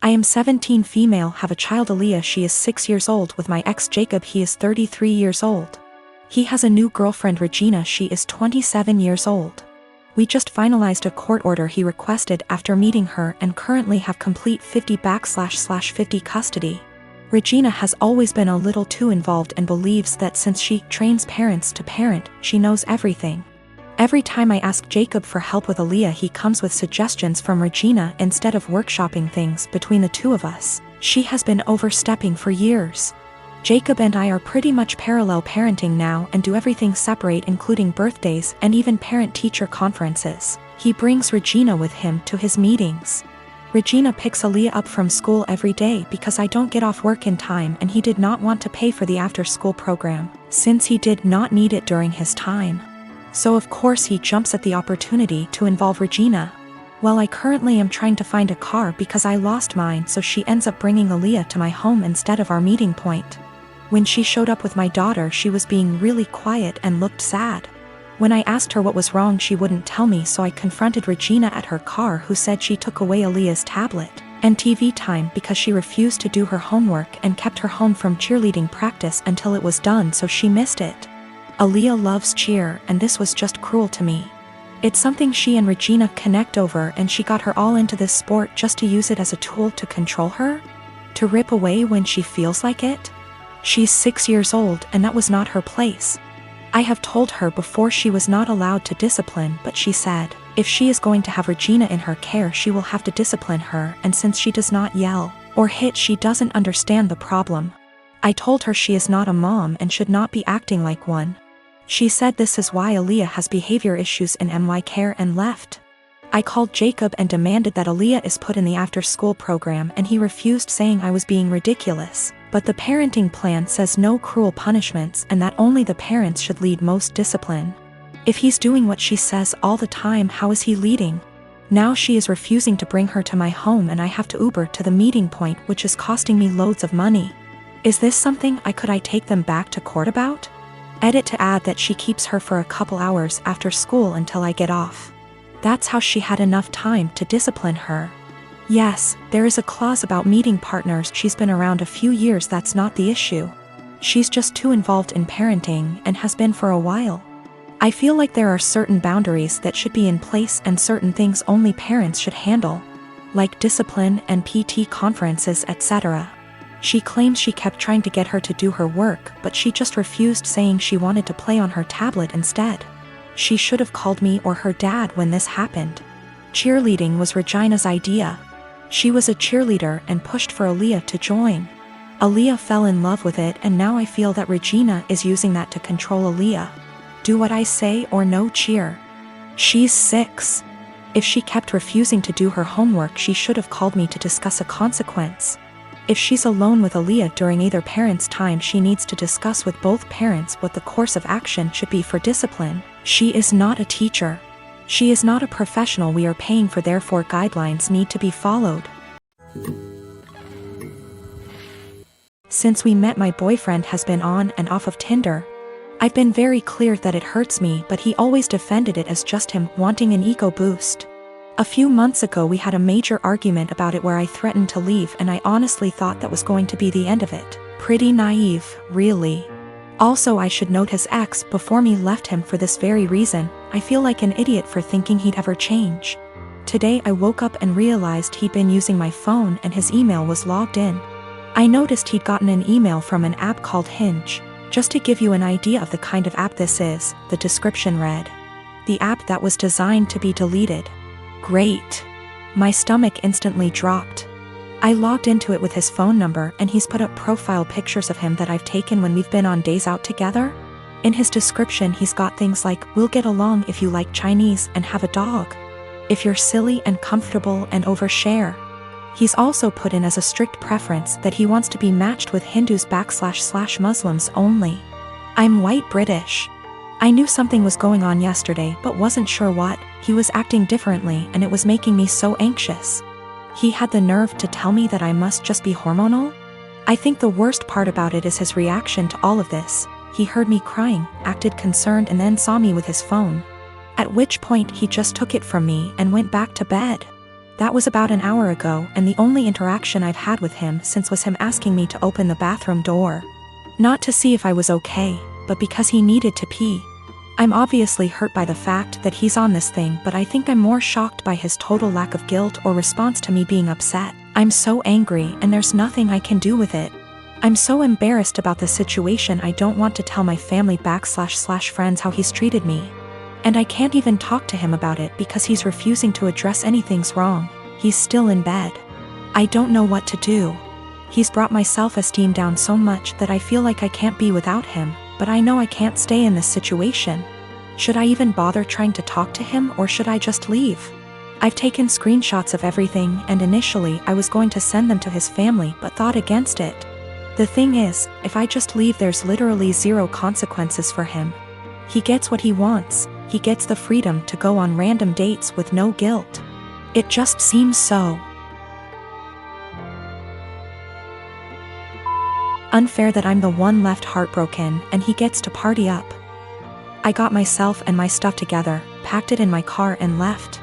I am 17 female, have a child Aaliyah, she is 6 years old, with my ex Jacob, he is 33 years old. He has a new girlfriend Regina, she is 27 years old. We just finalized a court order he requested after meeting her and currently have complete 50/50 custody. Regina has always been a little too involved and believes that since she trains parents to parent, she knows everything. Every time I ask Jacob for help with Aaliyah, he comes with suggestions from Regina instead of workshopping things between the two of us. She has been overstepping for years. Jacob and I are pretty much parallel parenting now and do everything separate, including birthdays and even parent-teacher conferences. He brings Regina with him to his meetings. Regina picks Aaliyah up from school every day because I don't get off work in time, and he did not want to pay for the after-school program, since he did not need it during his time. So of course he jumps at the opportunity to involve Regina. Well, I currently am trying to find a car because I lost mine, so she ends up bringing Aaliyah to my home instead of our meeting point. When she showed up with my daughter, she was being really quiet and looked sad. When I asked her what was wrong, she wouldn't tell me, so I confronted Regina at her car, who said she took away Aaliyah's tablet and TV time because she refused to do her homework and kept her home from cheerleading practice until it was done, so she missed it. Aaliyah loves cheer, and this was just cruel to me. It's something she and Regina connect over, and she got her all into this sport just to use it as a tool to control her? To rip away when she feels like it? She's 6 years old, and that was not her place. I have told her before she was not allowed to discipline, but she said, if she is going to have Regina in her care, she will have to discipline her, and since she does not yell or hit, she doesn't understand the problem. I told her she is not a mom and should not be acting like one. She said this is why Aaliyah has behavior issues in my care and left. I called Jacob and demanded that Aaliyah is put in the after-school program, and he refused, saying I was being ridiculous. But the parenting plan says no cruel punishments and that only the parents should lead most discipline. If he's doing what she says all the time, how is he leading? Now she is refusing to bring her to my home, and I have to Uber to the meeting point, which is costing me loads of money. Is this something I could take them back to court about? Edit to add that she keeps her for a couple hours after school until I get off. That's how she had enough time to discipline her. Yes, there is a clause about meeting partners. She's been around a few years, that's not the issue. She's just too involved in parenting and has been for a while. I feel like there are certain boundaries that should be in place and certain things only parents should handle, like discipline and PT conferences, etc. She claims she kept trying to get her to do her work, but she just refused, saying she wanted to play on her tablet instead. She should have called me or her dad when this happened. Cheerleading was Regina's idea. She was a cheerleader and pushed for Aaliyah to join. Aaliyah fell in love with it, and now I feel that Regina is using that to control Aaliyah. Do what I say or no cheer. She's 6. If she kept refusing to do her homework, she should have called me to discuss a consequence. If she's alone with Aaliyah during either parent's time, she needs to discuss with both parents what the course of action should be for discipline. She is not a teacher. She is not a professional we are paying for, therefore guidelines need to be followed. Since we met, my boyfriend has been on and off of Tinder. I've been very clear that it hurts me, but he always defended it as just him wanting an ego boost. A few months ago we had a major argument about it where I threatened to leave, and I honestly thought that was going to be the end of it. Pretty naive, really. Also, I should note his ex before me left him for this very reason. I feel like an idiot for thinking he'd ever change. Today I woke up and realized he'd been using my phone and his email was logged in. I noticed he'd gotten an email from an app called Hinge. Just to give you an idea of the kind of app this is, the description read, the app that was designed to be deleted. Great. My stomach instantly dropped. I logged into it with his phone number, and he's put up profile pictures of him that I've taken when we've been on days out together. In his description he's got things like, we'll get along if you like Chinese and have a dog. If you're silly and comfortable and overshare. He's also put in as a strict preference that he wants to be matched with Hindus/Muslims only. I'm white British. I knew something was going on yesterday but wasn't sure what. He was acting differently and it was making me so anxious. He had the nerve to tell me that I must just be hormonal? I think the worst part about it is his reaction to all of this. He heard me crying, acted concerned, and then saw me with his phone. At which point he just took it from me and went back to bed. That was about an hour ago, and the only interaction I've had with him since was him asking me to open the bathroom door. Not to see if I was okay, but because he needed to pee. I'm obviously hurt by the fact that he's on this thing, but I think I'm more shocked by his total lack of guilt or response to me being upset. I'm so angry and there's nothing I can do with it. I'm so embarrassed about the situation I don't want to tell my family / friends how he's treated me. And I can't even talk to him about it because he's refusing to address anything's wrong. He's still in bed. I don't know what to do. He's brought my self-esteem down so much that I feel like I can't be without him, but I know I can't stay in this situation. Should I even bother trying to talk to him, or should I just leave? I've taken screenshots of everything, and initially I was going to send them to his family but thought against it. The thing is, if I just leave, there's literally zero consequences for him. He gets what he wants. He gets the freedom to go on random dates with no guilt. It just seems so unfair that I'm the one left heartbroken and he gets to party up. I got myself and my stuff together, packed it in my car and left.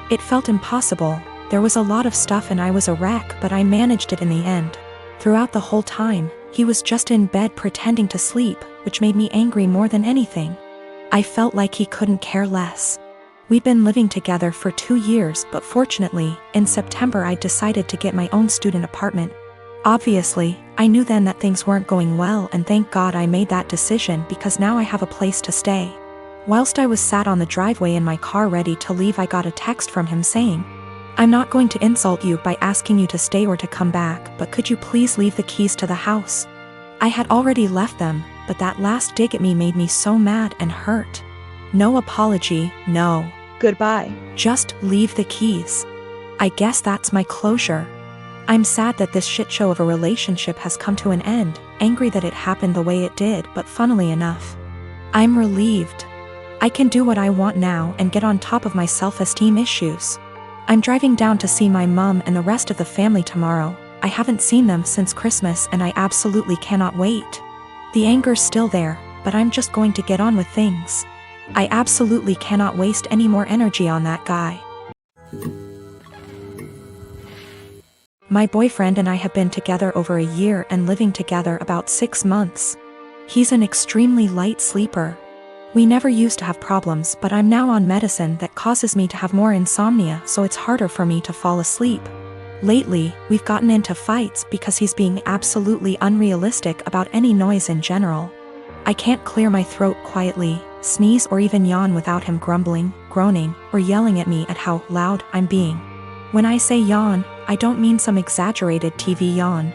It felt impossible. There was a lot of stuff and I was a wreck, but I managed it in the end. Throughout the whole time, he was just in bed pretending to sleep, which made me angry more than anything. I felt like he couldn't care less. We'd been living together for 2 years, but fortunately, in September I decided to get my own student apartment. Obviously, I knew then that things weren't going well, and thank God I made that decision because now I have a place to stay. Whilst I was sat on the driveway in my car ready to leave, I got a text from him saying, "I'm not going to insult you by asking you to stay or to come back, but could you please leave the keys to the house?" I had already left them, but that last dig at me made me so mad and hurt. No apology, no goodbye. Just leave the keys. I guess that's my closure. I'm sad that this shit show of a relationship has come to an end, angry that it happened the way it did, but funnily enough, I'm relieved. I can do what I want now and get on top of my self-esteem issues. I'm driving down to see my mom and the rest of the family tomorrow. I haven't seen them since Christmas and I absolutely cannot wait. The anger's still there, but I'm just going to get on with things. I absolutely cannot waste any more energy on that guy. My boyfriend and I have been together over a year and living together about 6 months. He's an extremely light sleeper. We never used to have problems, but I'm now on medicine that causes me to have more insomnia, so it's harder for me to fall asleep. Lately, we've gotten into fights because he's being absolutely unrealistic about any noise in general. I can't clear my throat quietly, sneeze or even yawn without him grumbling, groaning, or yelling at me at how loud I'm being. When I say yawn, I don't mean some exaggerated TV yawn,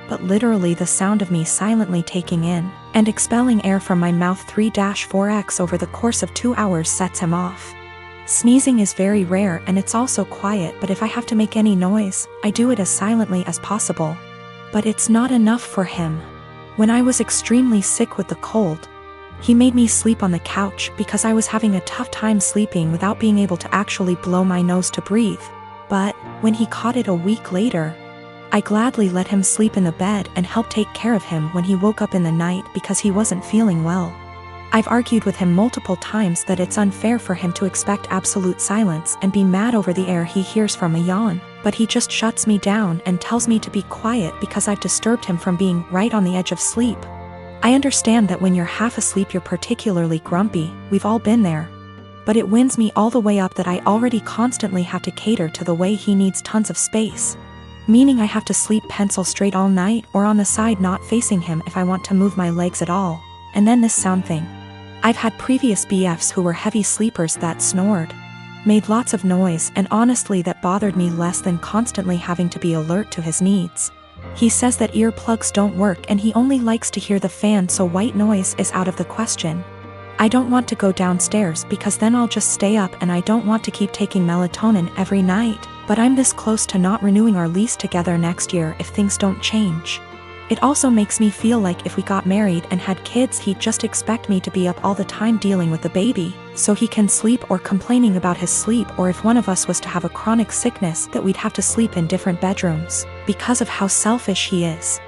but literally the sound of me silently taking in and expelling air from my mouth 3-4x over the course of 2 hours sets him off. Sneezing is very rare and it's also quiet, but if I have to make any noise, I do it as silently as possible. But it's not enough for him. When I was extremely sick with the cold, he made me sleep on the couch because I was having a tough time sleeping without being able to actually blow my nose to breathe. But when he caught it a week later, I gladly let him sleep in the bed and helped take care of him when he woke up in the night because he wasn't feeling well. I've argued with him multiple times that it's unfair for him to expect absolute silence and be mad over the air he hears from a yawn, but he just shuts me down and tells me to be quiet because I've disturbed him from being right on the edge of sleep. I understand that when you're half asleep you're particularly grumpy, we've all been there. But it winds me all the way up that I already constantly have to cater to the way he needs tons of space. Meaning I have to sleep pencil straight all night or on the side not facing him if I want to move my legs at all. And then this sound thing. I've had previous BFs who were heavy sleepers that snored, made lots of noise, and honestly that bothered me less than constantly having to be alert to his needs. He says that earplugs don't work and he only likes to hear the fan, so white noise is out of the question. I don't want to go downstairs because then I'll just stay up, and I don't want to keep taking melatonin every night, but I'm this close to not renewing our lease together next year if things don't change. It also makes me feel like if we got married and had kids he'd just expect me to be up all the time dealing with the baby, so he can sleep, or complaining about his sleep, or if one of us was to have a chronic sickness that we'd have to sleep in different bedrooms, because of how selfish he is.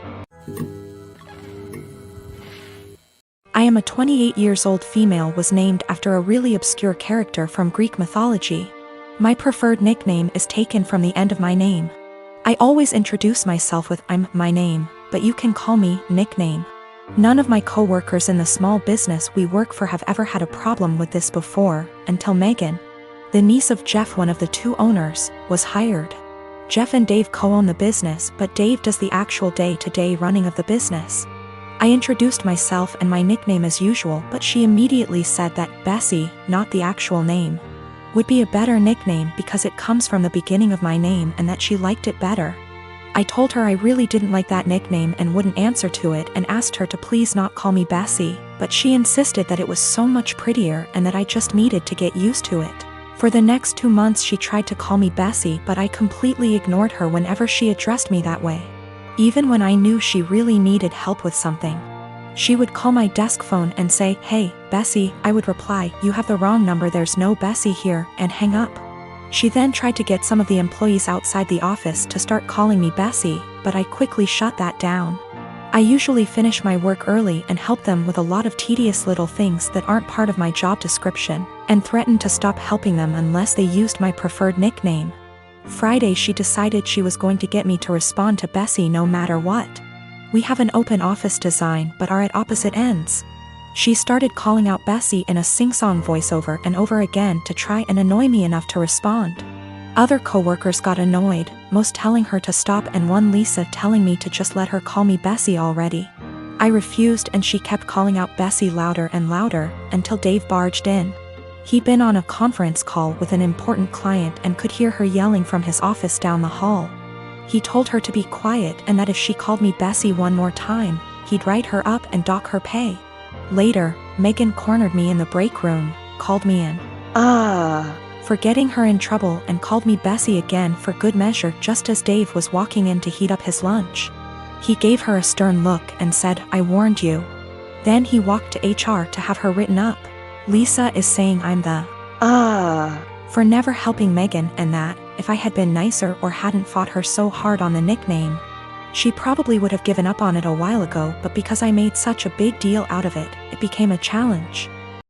I am a 28 years old female, was named after a really obscure character from Greek mythology. My preferred nickname is taken from the end of my name. I always introduce myself with my name, but you can call me nickname. None of my co-workers in the small business we work for have ever had a problem with this before, until Megan, the niece of Jeff, one of the two owners, was hired. Jeff and Dave co-own the business, but Dave does the actual day-to-day running of the business. I introduced myself and my nickname as usual, but she immediately said that Bessie, not the actual name, would be a better nickname because it comes from the beginning of my name and that she liked it better. I told her I really didn't like that nickname and wouldn't answer to it and asked her to please not call me Bessie, but she insisted that it was so much prettier and that I just needed to get used to it. For the next 2 months she tried to call me Bessie, but I completely ignored her whenever she addressed me that way. Even when I knew she really needed help with something. She would call my desk phone and say, "Hey, Bessie," I would reply, "You have the wrong number, there's no Bessie here," and hang up. She then tried to get some of the employees outside the office to start calling me Bessie, but I quickly shut that down. I usually finish my work early and help them with a lot of tedious little things that aren't part of my job description, and threatened to stop helping them unless they used my preferred nickname. Friday she decided she was going to get me to respond to Bessie no matter what. We have an open office design but are at opposite ends. She started calling out Bessie in a sing-song voiceover and over again to try and annoy me enough to respond. Other coworkers got annoyed, most telling her to stop and one Lisa telling me to just let her call me Bessie already. I refused and she kept calling out Bessie louder and louder, until Dave barged in. He'd been on a conference call with an important client and could hear her yelling from his office down the hall. He told her to be quiet and that if she called me Bessie one more time, he'd write her up and dock her pay. Later, Megan cornered me in the break room, called me in for getting her in trouble and called me Bessie again for good measure just as Dave was walking in to heat up his lunch. He gave her a stern look and said, "I warned you." Then he walked to HR to have her written up. Lisa is saying I'm the for never helping Megan, and that, if I had been nicer or hadn't fought her so hard on the nickname, she probably would have given up on it a while ago, but because I made such a big deal out of it, it became a challenge.